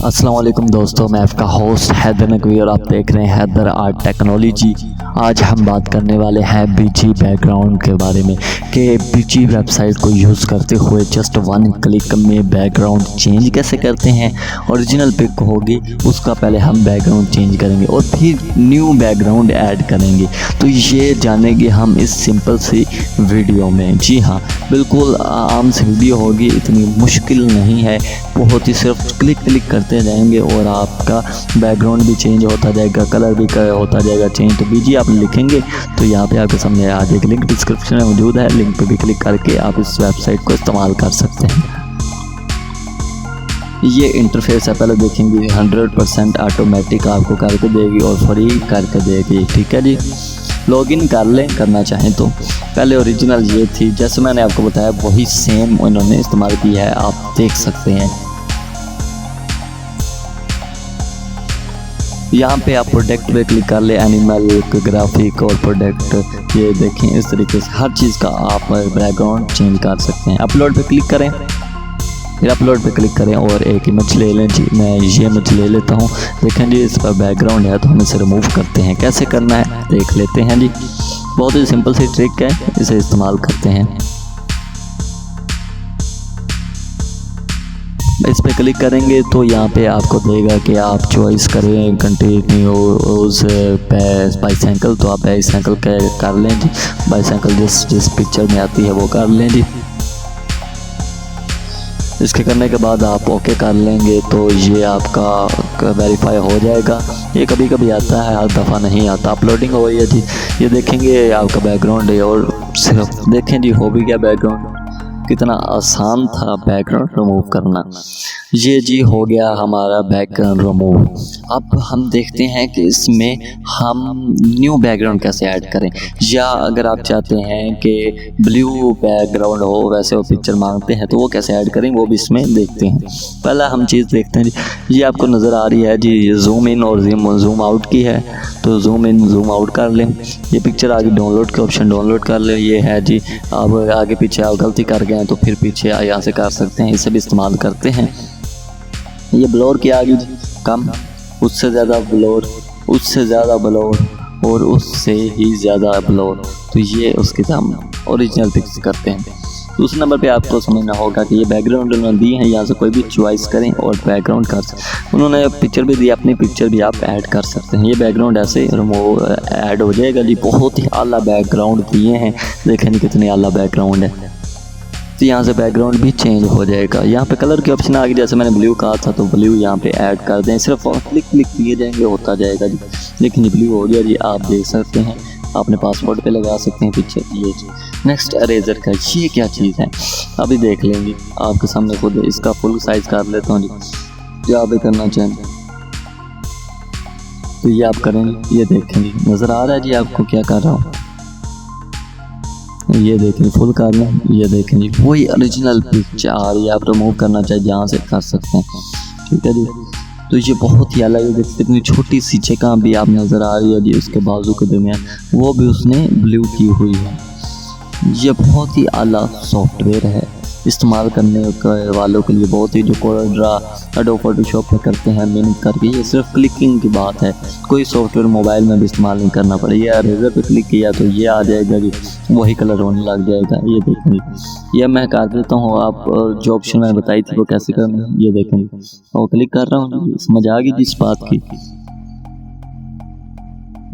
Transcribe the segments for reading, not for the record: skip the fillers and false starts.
अस्सलाम वालेकुम दोस्तों, मैं आपका होस्ट हैदर नकवी और आप देख रहे हैं हैदर आर्ट टेक्नोलॉजी। आज हम बात करने वाले हैं बीजी बैकग्राउंड के बारे में कि बीजी वेबसाइट को यूज़ करते हुए जस्ट वन क्लिक में बैकग्राउंड चेंज कैसे करते हैं। ओरिजिनल पिक होगी उसका पहले हम बैकग्राउंड चेंज करेंगे और फिर न्यू बैकग्राउंड ऐड करेंगे। तो ये जानेंगे हम इस सिंपल सी वीडियो में। जी हाँ, बिल्कुल आम सी वीडियो होगी, इतनी मुश्किल नहीं है। बहुत ही सिर्फ क्लिक करते जाएंगे और आपका बैकग्राउंड भी चेंज होता जाएगा, कलर भी होता जाएगा चेंज। तो बीजी आप लिखेंगे तो यहाँ पे आपके सामने आ जाएगी, लिंक डिस्क्रिप्शन में मौजूद है। लिंक पे भी क्लिक करके आप इस वेबसाइट को इस्तेमाल कर सकते हैं। ये इंटरफेस है, पहले देखेंगे 100% ऑटोमेटिक आपको करके देगी और फ्री करके देगी। ठीक है जी, लॉगिन कर लें करना चाहें तो। पहले ओरिजिनल ये थी, जैसे मैंने आपको बताया वही सेम उन्होंने इस्तेमाल किया है, आप देख सकते हैं। यहाँ पे आप प्रोडक्ट पे क्लिक कर ले, एनिमल, ग्राफिक और प्रोडक्ट, ये देखें इस तरीके से हर चीज़ का आप बैकग्राउंड चेंज कर सकते हैं। अपलोड पे क्लिक करें, फिर अपलोड पे क्लिक करें और एक इमेज ले लें। जी मैं ये इमेज ले लेता हूँ। देखें जी, इस पर बैकग्राउंड है तो हम इसे रिमूव करते हैं। कैसे करना है देख लेते हैं जी। बहुत ही सिंपल सी ट्रिक है, इसे इस्तेमाल करते हैं। इस पे क्लिक करेंगे तो यहाँ पे आपको देगा कि आप चॉइस करें कंटिन्यूज बाईसाइकिल, तो आप बाईसाइकिल कर लें जी। बाईसाइकिल जिस पिक्चर में आती है वो कर लें जी। इसके करने के बाद आप ओके कर लेंगे तो ये आपका वेरीफाई हो जाएगा। ये कभी कभी आता है, हर दफ़ा नहीं आता। अपलोडिंग हो गई है जी, ये देखेंगे आपका बैकग्राउंड है और सिर्फ देखें जी हो भी गया बैकग्राउंड। कितना आसान था बैकग्राउंड रिमूव करना। ये जी हो गया हमारा बैकग्राउंड रिमूव। अब हम देखते हैं कि इसमें हम न्यू बैकग्राउंड कैसे ऐड करें, या अगर आप चाहते हैं कि ब्लू बैकग्राउंड हो, वैसे वो पिक्चर मांगते हैं तो वो कैसे ऐड करें वो भी इसमें देखते हैं। पहला हम चीज़ देखते हैं जी, ये आपको नज़र आ रही है जी, ये जूम इन और जूम आउट की है, तो जूम इन जूम आउट कर लें। ये पिक्चर आगे डाउनलोड का ऑप्शन डाउनलोड कर लें, ये है जी। अब आगे पीछे आप गलती कर गए तो फिर पीछे यहाँ से कर सकते हैं, इसे भी इस्तेमाल करते हैं। ये ब्लोर की आ गई जी कम, उससे ज़्यादा ब्लोर, उससे ज़्यादा ब्लोर और उससे ही ज़्यादा ब्लोर, तो ये उसके हम ओरिजिनल पिक्स करते हैं। दूसरे नंबर पे आपको समझना होगा कि ये बैकग्राउंड उन्होंने दी है, यहाँ से कोई भी चॉइस करें और बैकग्राउंड कर सकते। उन्होंने पिक्चर भी दी, अपनी पिक्चर भी आप ऐड कर सकते हैं। ये बैकग्राउंड ऐसे रिमूव ऐड हो जाएगा जी। बहुत ही आला बैकग्राउंड दिए हैं, देखें जी कितने आला बैकग्राउंड है। तो यहाँ से बैकग्राउंड भी चेंज हो जाएगा। यहाँ पे कलर के ऑप्शन आ गए, जैसे मैंने ब्लू कहा था तो ब्लू यहाँ पे ऐड कर दें। सिर्फ क्लिक किए जाएंगे होता जाएगा जी। लेकिन ये ब्लू हो गया जी, आप देख सकते हैं। अपने पासपोर्ट पे लगा सकते हैं पिक्चर। ये नेक्स्ट अरेजर का, ये क्या चीज़ है अभी देख लेंगे आपके सामने खुद। इसका फुल साइज कर लेता हूँ जी, या भी करना चाहें तो ये आप करेंगे। ये देखेंगे, नज़र आ रहा है जी आपको क्या कर रहा हूँ। ये देखें फुल कर लें, ये देखें जी वही ओरिजिनल पिक्चर आ रही है। आप रिमूव करना चाहे जहाँ से कर सकते हैं। ठीक है जी, तो ये बहुत ही अलग है। इतनी छोटी सी जगह भी आप नज़र आ रही है जी, उसके बाजू के दरमियान वो भी उसने ब्लू की हुई है। ये बहुत ही आला सॉफ्टवेयर है, इस्तेमाल करने वालों के लिए बहुत ही, जो कोरा एडोब फोटोशॉप पे करते हैं मेहनत करके। ये सिर्फ क्लिकिंग की बात है, कोई सॉफ्टवेयर मोबाइल में भी इस्तेमाल नहीं करना पड़ेगा। रेजर पे क्लिक किया तो ये आ जाएगा जी, वही कलर होने लग जाएगा। ये देखेंगे, ये मैं कर देता हूँ। आप जो ऑप्शन मैंने बताई थी वो कैसे करना है ये देखेंगे। और क्लिक कर रहा हूँ, समझ आ गई जिस बात की।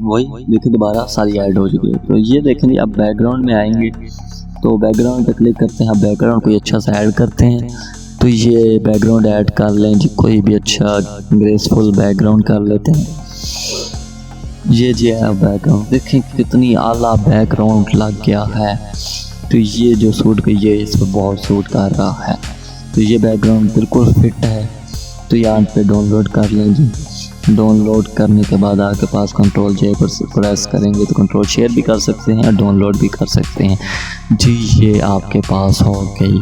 वही देखिए दोबारा सारी ऐड हो चुकी है। तो ये देखेंगे, अब बैकग्राउंड में आएंगे तो बैकग्राउंड पे क्लिक करते हैं। बैकग्राउंड को अच्छा सा ऐड करते हैं, तो ये बैकग्राउंड ऐड कर लें जी। कोई भी अच्छा ग्रेसफुल बैकग्राउंड कर लेते हैं। ये जी है बैकग्राउंड, देखें कितनी आला बैकग्राउंड लग गया है। तो ये जो सूट ये इस पर बहुत सूट कर रहा है। तो ये बैकग्राउंड बिल्कुल फिट है। तो यहाँ पे डाउनलोड कर लें जी। डाउनलोड करने के बाद आपके पास कंट्रोल जे पर प्रेस करेंगे तो कंट्रोल शेयर भी कर सकते हैं और डाउनलोड भी कर सकते हैं जी। ये आपके पास हो गई।